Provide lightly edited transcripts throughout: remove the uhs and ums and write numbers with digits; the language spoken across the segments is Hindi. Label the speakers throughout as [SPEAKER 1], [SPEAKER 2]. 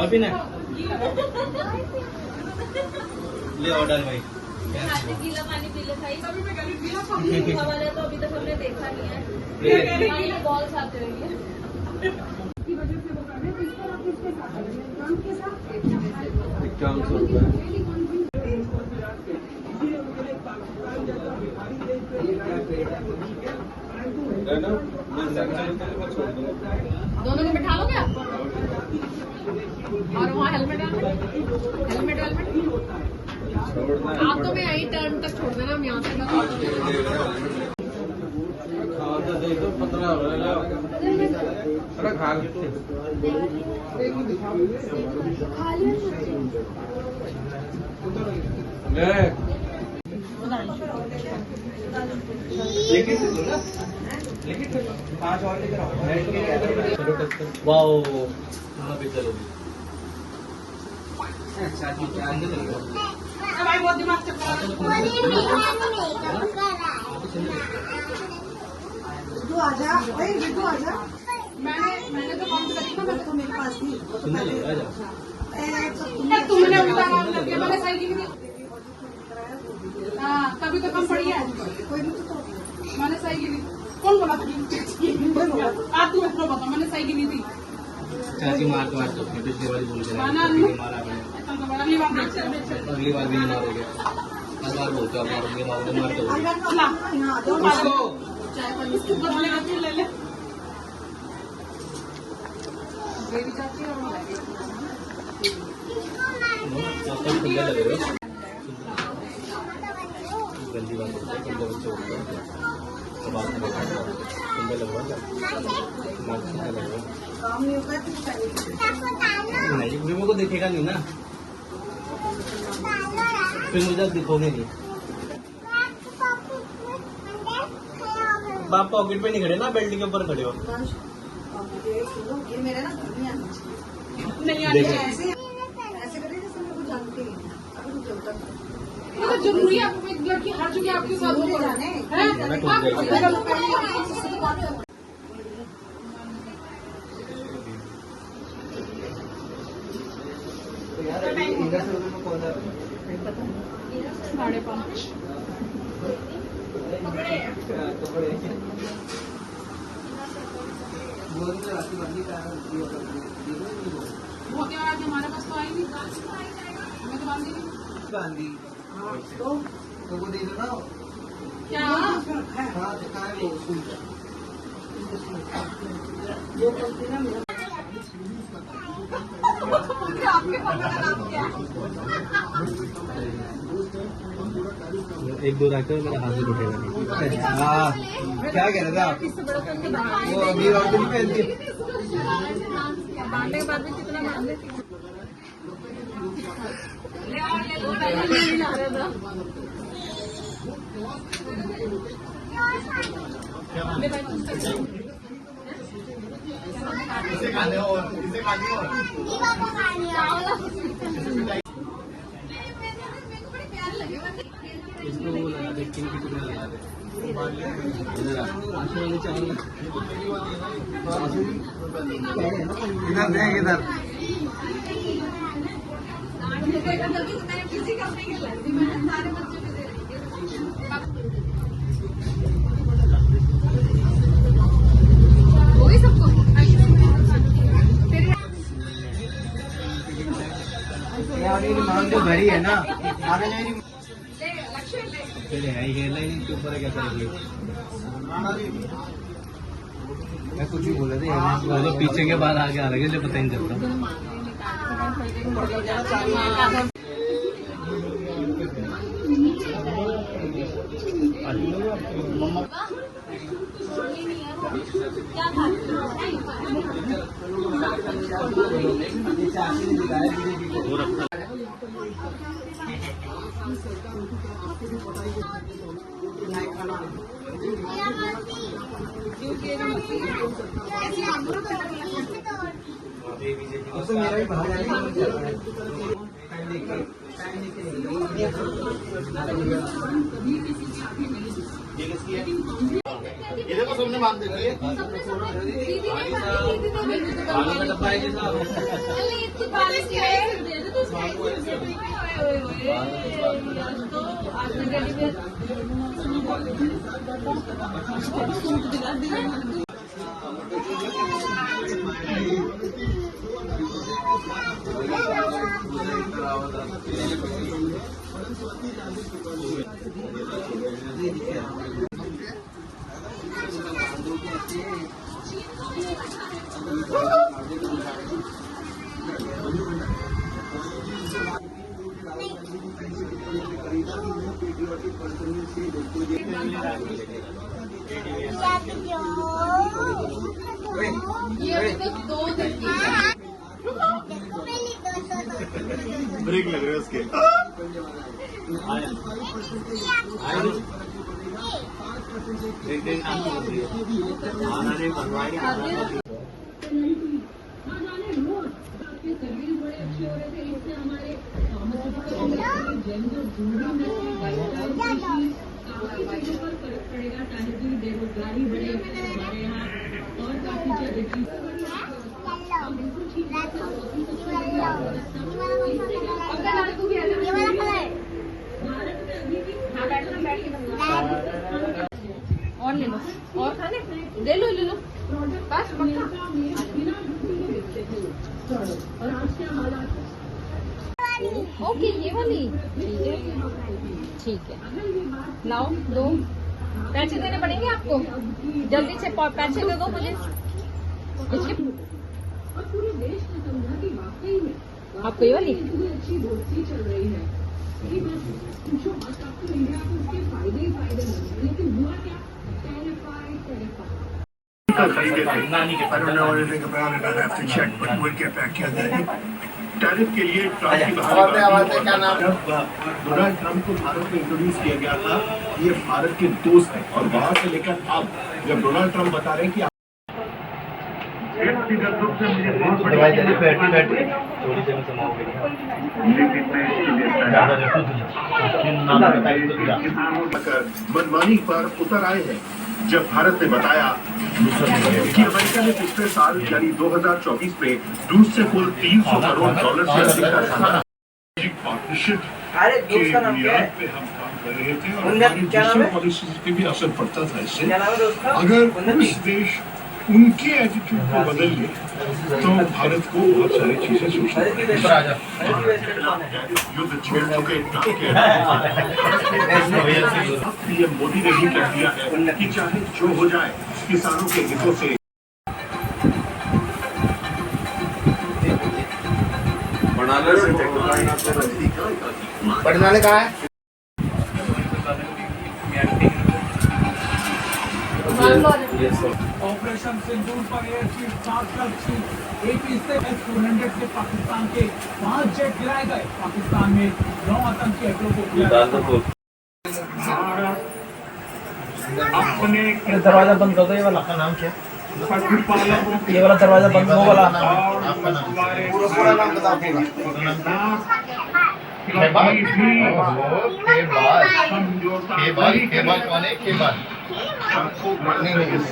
[SPEAKER 1] और भी ना ले ऑर्डर भाई।
[SPEAKER 2] गीला पानी पी ले भाई। वाला तो अभी तक हमने देखा नहीं है। बॉल्स आते रहेंगे दोनों को बिठा लो क्या? और वहाँ हेलमेट हेलमेट आप तो मैं यही टर्न तक छोड़ देना, हम यहाँ से
[SPEAKER 1] वाओ
[SPEAKER 2] भाई बहुत दिमाग आजा आजा। मैंने तो काउंट करी ना, मैं तो मेरे पास थी। तुमने उल्टा काम कर दिया, मैंने सही की नहीं। हाँ तभी तो कम पड़ी है। कोई नहीं तो मैंने सही की नहीं। कौन बोला था? आप तुम अपना बताओ, मैंने सही की नहीं थी।
[SPEAKER 1] चाची मार तो पिछली बार बोल
[SPEAKER 2] अगली
[SPEAKER 1] बार भी नहीं मारोगे। हर बार बोलते हो मारोगे मारोगे मारते हो।
[SPEAKER 2] ले ले
[SPEAKER 1] गंदी बात होती है, गंदे बच्चे होते हैं तो बात में गंदे लगवा नहीं, मेरे को देखेगा नहीं ना, फिर मुझे दिखोगे नहीं। बाप पॉकेट पे नहीं खड़े ना, बेल्ट के ऊपर खड़े हो।
[SPEAKER 2] मेरे ना नहीं ऐसे करे जैसे मेरे को जानते हैं। ये तो जरूरी है, आपको एक लड़की हर जगह आपके साथ हो जाने हमारे पास तो आई नहीं, मैं तो बांधी तो वो दे दो ना क्या? हाँ
[SPEAKER 1] एक दो रखकर मेरा हाथ में उठेगा नहीं। हाँ क्या कह रहे थे आप? वो अभी और तो नहीं पहनती।
[SPEAKER 2] बांधने के बाद भी कितना बांध लेती हूँ।
[SPEAKER 1] इसे खाने और इसको वो लगा दे, किन की टुकड़ा लगा दे। इधर आंसू वाले चावल इधर देख इधर।
[SPEAKER 2] किसी का नहीं लगती, मैंने सारे बच्चों को दे रही हो गई सबको।
[SPEAKER 1] मांग तो भरी है ना, आगे नहीं चले है हेयरलाइन के ऊपर क्या करेंगे? मैं कुछ भी बोल रहे थे, पीछे के बाद आगे आ रहे हैं, पता ही नहीं चलता। मेरा भी बाहर जाने
[SPEAKER 3] इधर को सबने मांग देती है।
[SPEAKER 1] आलू का डब्बा है जी साहब।
[SPEAKER 2] ये अभी तक 2 दिन की
[SPEAKER 3] ब्रेक लग रहे हैं उसके।
[SPEAKER 2] और ले लो, और खाने ले लो बस ओके ये वाली ठीक है लाओ 2 पैसे देने पड़ेंगे आपको जल्दी से पैसे दे दो मुझे आपको ये वाली
[SPEAKER 3] टैरिफ के लिए ट्रम्प क्या नाम डोनाल्ड ट्रम्प को भारत में इंट्रोड्यूस किया गया था। ये भारत के दोस्त हैं और वहां से लेकर अब जब डोनाल्ड ट्रम्प बता रहे हैं कि मनमानी पर उतर आए हैं। जब भारत ने बताया कि अमेरिका ने पिछले साल यानी 2024 में रूस से कुल $300 करोड़ से अधिक का स्ट्रैटेजिक पार्टनरशिप के बुनियाद पे हम काम कर रहे थे और हमारी दूसरी पॉलिसी पे भी असर पड़ता था इससे। अगर उस देश उनके एटीट्यूड को बदल ले तो भारत को बहुत सारी चीजें सोचनी पड़ेगी। युद्ध छेड़ चुके पीएम मोदी ने भी कह दिया है कि चाहे जो हो जाए किसानों के हितों से बढ़ाने का है।
[SPEAKER 4] ऑपरेशन सिंदूर पर एयर चीफ मार्शल AP से S-400 से पाकिस्तान के 5 जेट गिराए गए। पाकिस्तान में 9 आतंकी हमलों को किया। अपने
[SPEAKER 1] दरवाजा बंद कर दो। ये वाला का नाम क्या? ये वाला दरवाजा बंद हो वाला नाम आपका नाम पूरा नाम बताओ।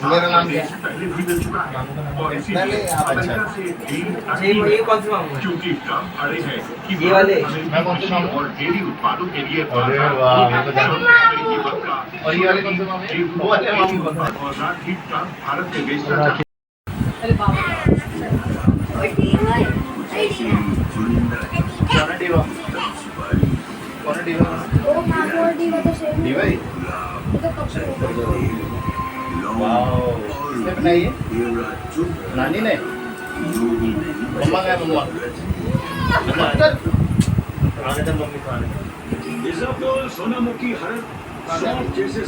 [SPEAKER 1] मेरा नाम क्या? ये कौन सा मामला है?
[SPEAKER 3] क्योंकि काम अड़े हैं कि
[SPEAKER 1] ये वाले
[SPEAKER 3] मैं कौन से मामला और डेयरी उत्पादों के लिए
[SPEAKER 1] और ये वाले कौन से मामले? वो वाले मामले
[SPEAKER 3] और साथ ही भारत में बेचना
[SPEAKER 2] अरे बाबा
[SPEAKER 1] नानी ने मम्मा का मम्मा
[SPEAKER 3] सोनामुखी हर जैसे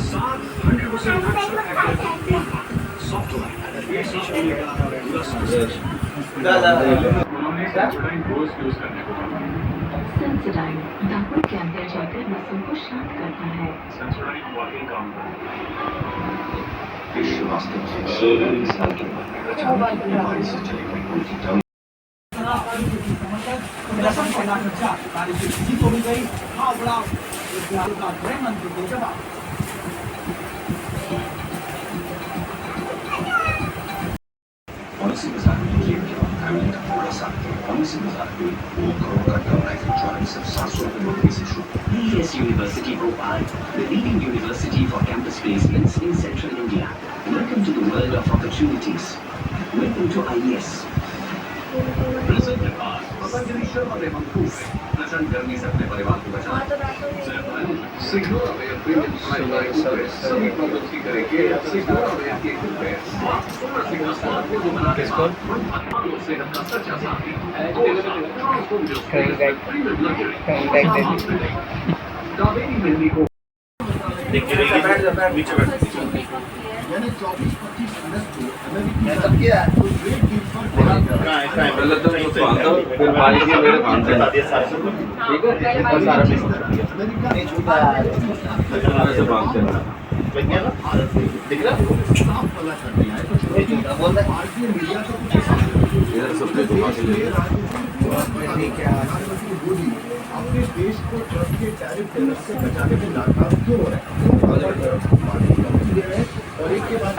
[SPEAKER 5] 'सेंसोडाइन' दांतों के अंदर जाकर नसों को शांत करता है।
[SPEAKER 4] जीत हो गई। हाँ बड़ा गृह मंत्री
[SPEAKER 3] से गुजारा हुई 2 करोड़ का टर्म लाइफ इंश्योरेंस सिर्फ 700 रुपए मंथली से शुरू।
[SPEAKER 6] ES University Bhopal, the leading university for campus placements in central India. Welcome to the world of opportunities. Welcome to IES.
[SPEAKER 3] प्रसन्न आज पतंजलि शर्मा में मंकूर है। प्रचंड गर्मी से अपने परिवार को बचाएं। सिग्नोरा में प्रीमियम स्माइल सभी प्रॉब्लम की करेंगे। सिग्नोरा में के रूप में सिग्नोरा स्मार्ट को बना के साथ से अपना सच्चा साथी कावेरी मेहंदी को यानी 24-25 अगस्त को
[SPEAKER 1] पहले तो उसको बांधो, फिर पानी के मेरे बांध देना, ठीक है? और सारा ऐसे बांध देना।
[SPEAKER 3] दिख रहा
[SPEAKER 1] इधर सबसे घुमा के ले।
[SPEAKER 3] अपने देश को ट्रस्ट के टैरिफ टेरर से बचाने में नाकाम क्यों हो रहा है? और एक के बाद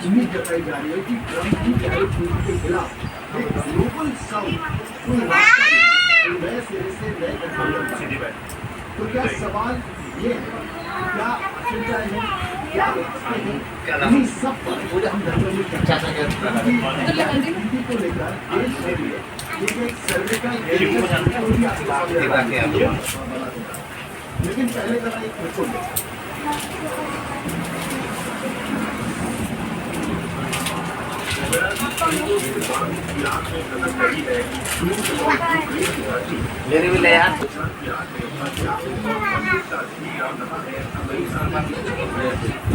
[SPEAKER 3] उम्मीद जताई जा रही है कि ट्रम्प की टैरिफ नीति के खिलाफ एक ग्लोबल साउथ कोई नए सिरे से नए गठबंधन का। तो क्या सवाल ये है, क्या आशंका है, क्या इन्हीं सब पर हम धर्म में चर्चा करेंगे को लेकर देश में भी एक सर्वे का लेकिन पहले जरा एक रिपोर्ट
[SPEAKER 1] मेरे भी ले यार।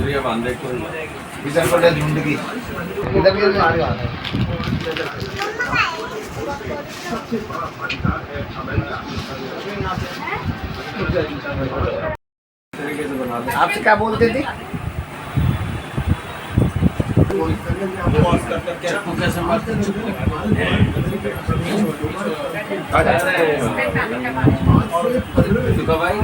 [SPEAKER 1] ये बांधे को इधर को ले ढूंढ की इधर भी आ रही है।
[SPEAKER 3] सबसे बड़ा भागीदार है अमेरिका।
[SPEAKER 1] आपसे क्या बोलते थे? कैसे मारते भाई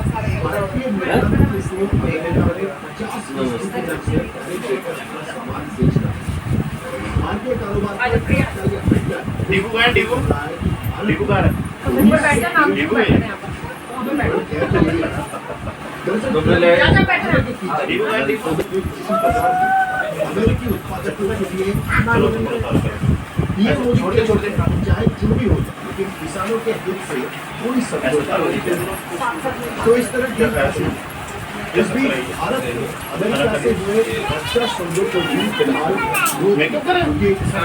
[SPEAKER 3] अमेरिकी उत्पादकों के लिए ये छोटे छोटे चाहे जो भी हो, लेकिन किसानों के हित से कोई समझौता नहीं। तो इस तरह की इस बीच भारत ने अमेरिका से हुए रक्षा समझौतों को भी फिलहाल कहा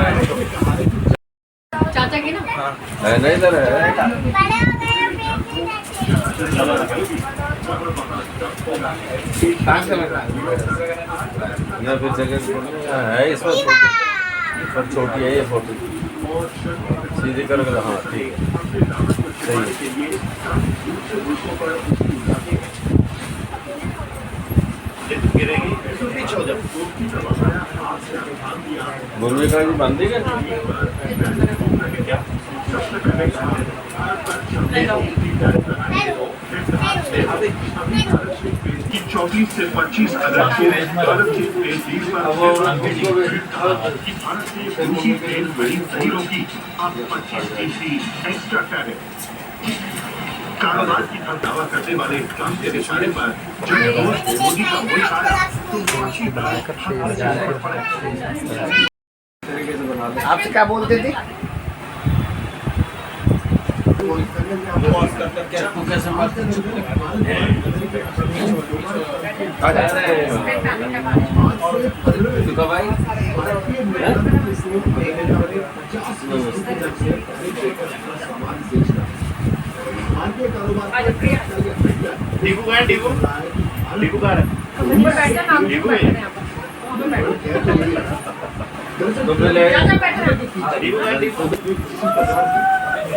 [SPEAKER 3] है कि
[SPEAKER 2] चाचा की ना
[SPEAKER 1] नहीं इधर है। या फिर जगह है इसमें पर छोटी है ये फोटो सीधी कर के। हाँ ठीक है सही बोलने का जी बांध देगा।
[SPEAKER 3] 24 से 25 अगस्त को भारत के तेल भारत ने रूसी तेल नहीं रोकी। अब 25 केजी एक्स्ट्रा टैरिफ। कारोबार की तरफ दावा करने वाले ट्रम्प के निशाने पर जब मोदी का वोट आया तो अच्छी
[SPEAKER 1] आपसे क्या बोलते थे? कैसे मारते भाई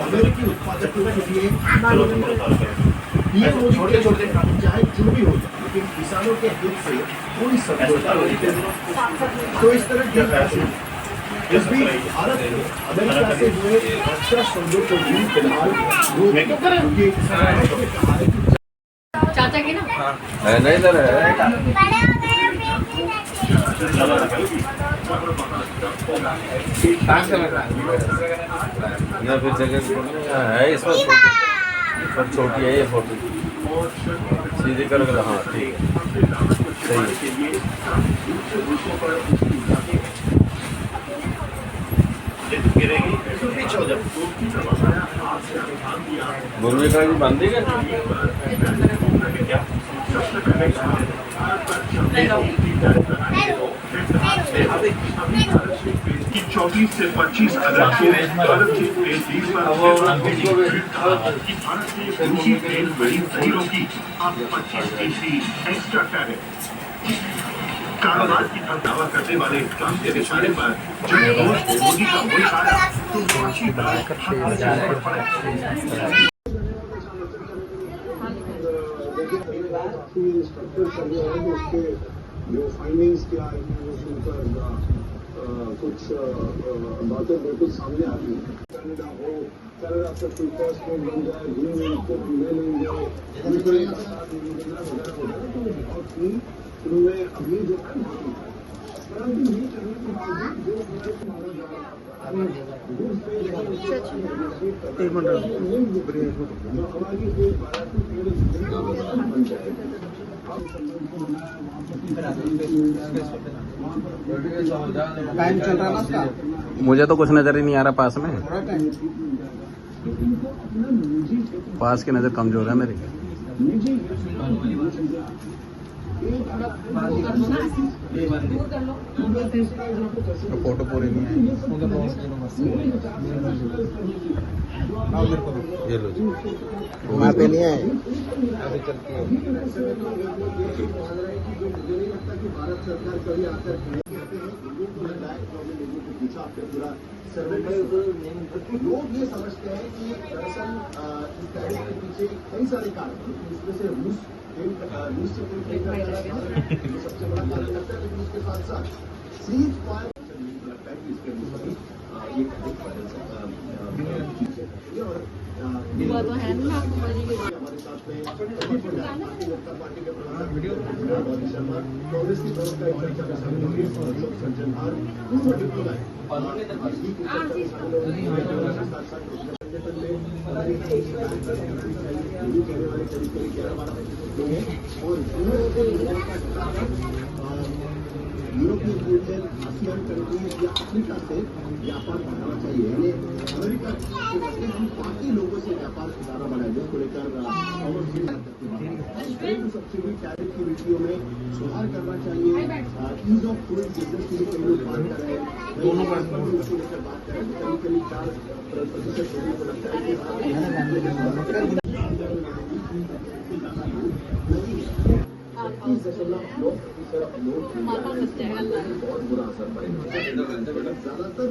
[SPEAKER 3] अमेरिकी उत्पादकों के लिए ये छोटे छोटे चाहे जो भी हो, लेकिन किसानों के हित से कोई समझौता नहीं। तो इस तरह की इस बीच भारत ने अमेरिका से हुए रक्षा समझौतों को भी फिलहाल कहा है कि
[SPEAKER 2] चाचा की ना
[SPEAKER 1] नहीं इधर है। ना फिर जगह है इसमें पर छोटी है ये फोटो सीधी कर हाँ ठीक है सही है। मुर्गी का भी बंद है
[SPEAKER 3] कि 24 से 25 अगस्त को भारत की प्लेन 20 बार कि भारत ने रूसी प्लेन बड़ी नहीं रोकी अब 25 केजी एक्स्ट्रा टैरिफ। कारोबार की तरफ दावा करने वाले ट्रंप के निशाने पर जब दोस्त मोदी का वोट आया तो वाशी
[SPEAKER 7] जो फाइनेंस क्या है उसके ऊपर कुछ बातें बिल्कुल सामने आ रही है। कनाडा हो, कनाडा से कोई पासपोर्ट बन जाए, ग्रीन को ले लेंगे और उन्होंने अभी जो परंतु ये करने के बावजूद जो
[SPEAKER 8] टाइम चल रहा है ना उसका।
[SPEAKER 1] मुझे तो कुछ नजर ही नहीं आ रहा पास में। पास की नजर कमजोर है मेरी। फोटो पूरी नहीं है। ये लो
[SPEAKER 8] वहाँ पे नहीं है।
[SPEAKER 7] अभी चलती है भारत सरकार कभी आकर लोग ये समझते हैं कि दरअसल इस टैरिफ के पीछे कई सारे कारण हैं, इसमें से रूस से सबसे बड़ा कारण लगता है, लेकिन उसके साथ साथ सीज फायर लगता है कि इसके अनुसार ये हमारे साथ में जनता पार्टी के प्रधान शर्मा, कांग्रेस की तरफ का संजन भार, पूर्व diplomat European union, ASEAN countries या अफ्रीका से व्यापार बढ़ाना चाहिए, यानी अमेरिका के बदले हम बाकी लोगों से व्यापार ज्यादा बढ़ाएंगे को लेकर सब्सिडी टैरिफ की नीतियों में सुधार करना चाहिए। ईज ऑफ डूइंग बिजनेस के लिए कई लोग बात कर रहे हैं, दोनों पर उसको लेकर बात कर रहे हैं, करीब 4% लोगों को लगता है कि बहुत बुरा असर पड़ेगा। ज्यादातर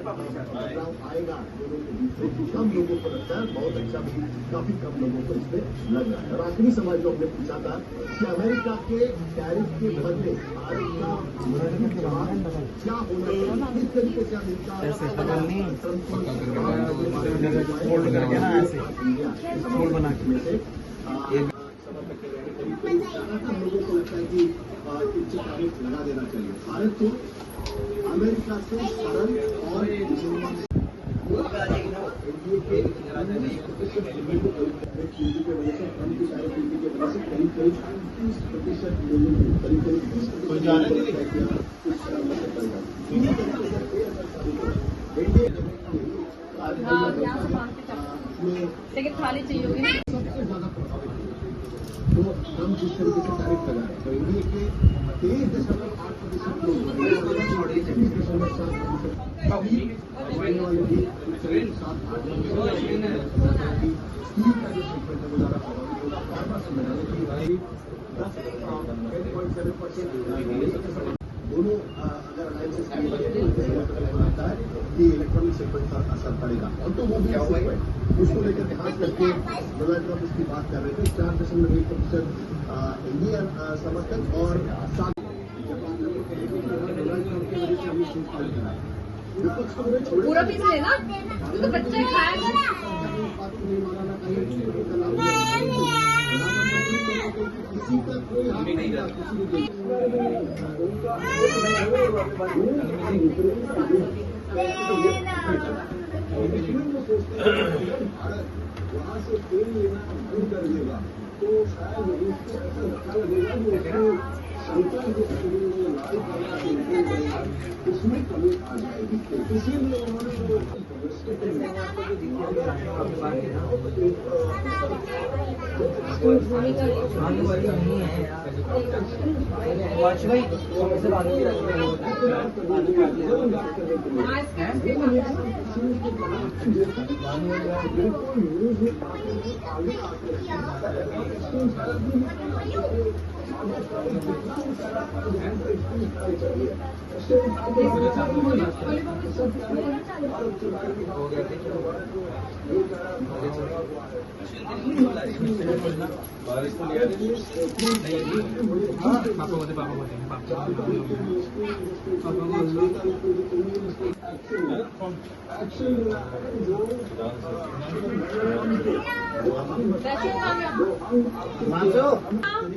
[SPEAKER 7] बदलाव आएगा कम लोगों को लगता है, बहुत अच्छा भी काफी कम लोगों को इसमें लग रहा है। और आखिरी सवाल जो हमने पूछा था कि अमेरिका के टैरिफ के बदले भारत का जवाब क्या होना चाहिए, किस तरीके से अमेरिका लोगों को लगता है कि इनसे टैरिफ लगा देना चाहिए। भारत को अमेरिका से सरल और
[SPEAKER 2] लेकिन थाली चाहिए होगी ना।
[SPEAKER 7] सबसे ज्यादा प्रभावित तो हम जिस तरीके से टैरिफ लगा रहे हैं तो इंडिया के 23.8% लोग 10.7% दोनों अगर अलायंसेस की लगता है कि इलेक्ट्रॉनिक सेगमेंट पर असर पड़ेगा, और तो वो भी उसको लेकर ध्यान करके डोनाल्ड ट्रंप इसकी बात कर रहे थे। 4.1% इंडियन समर्थक और 7 डोनाल्ड ट्रंप की वजह से हमें सूट फाइल करा है। विपक्ष को
[SPEAKER 2] पूरा पीस लेना, तो बच्चे खाएगा ना।
[SPEAKER 7] किसी तक कोई हाथ नहीं था किसी भी भारत वहाँ से तेल लेना बंद कर देगा तो शायद उसको ऐसा धक्का लगेगा कि उसको संकट जो लाल करना उसमें कमी आ जाएगी। इसीलिए उन्होंने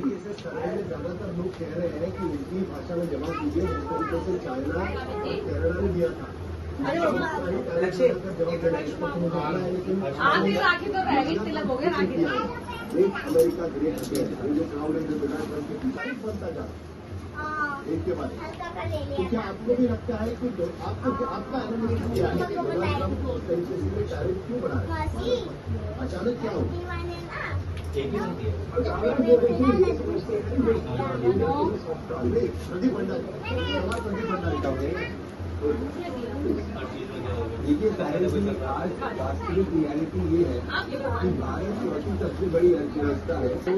[SPEAKER 7] ज्यादातर लोग कह रहे हैं कि उनकी भाषा में जमा कीजिए जिस तरीके से चाइना और कनाडा ने दिया था। एक अमेरिका ग्रेट अगेन जो क्राउड है जो डोनाल्ड ट्रंप के पीछे बनता जा एक के बाद तो क्या आपको भी लगता है कि आपका एनालिसिस क्या है कि डोनाल्ड ट्रंप को उस तरीके से टैरिफ क्यों बढ़ा है? अचानक क्या हो प्रदीप भंडारी देखिए साहिल जी, आज वास्तविक रियलिटी ये है कि भारत की सबसे बड़ी अर्थव्यवस्था है तो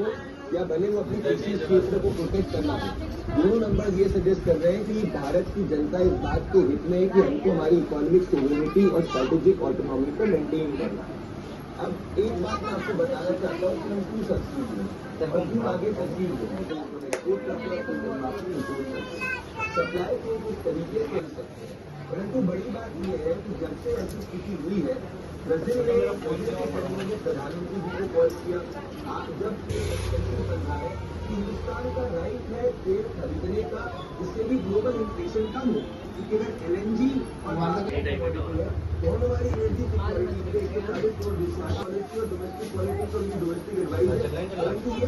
[SPEAKER 7] या भले वो अपने कृषि क्षेत्र को प्रोटेक्ट करना है। दोनों नंबर ये सजेस्ट कर रहे हैं कि भारत की जनता इस बात के हित में है कि हमको हमारी इकोनॉमिक सोवरेनिटी और स्ट्रेटेजिक ऑटोनॉमी को मेंटेन करना है। अब एक बात मैं आपको बताना चाहता हूँ कि हम क्यों सक्सीड हैं और क्यों आगे सक्सीड हैं। सप्लाई को इस तरीके से कर सकते हैं, परंतु बड़ी बात यह है कि जब से ऐसी स्थिति हुई है ब्राजील ने प्रधानमंत्री जी को कॉल किया जब बन रहा है कि हिंदुस्तान का राइट है तेल खरीदने का जिससे भी ग्लोबल इन्फ्लेशन कम हो क्योंकि अगर LNG और हमारी एनर्जी सिक्योरिटी डोमेस्टिक क्वालिटी तो डोमेस्टिक एडवाइस है परंतु ये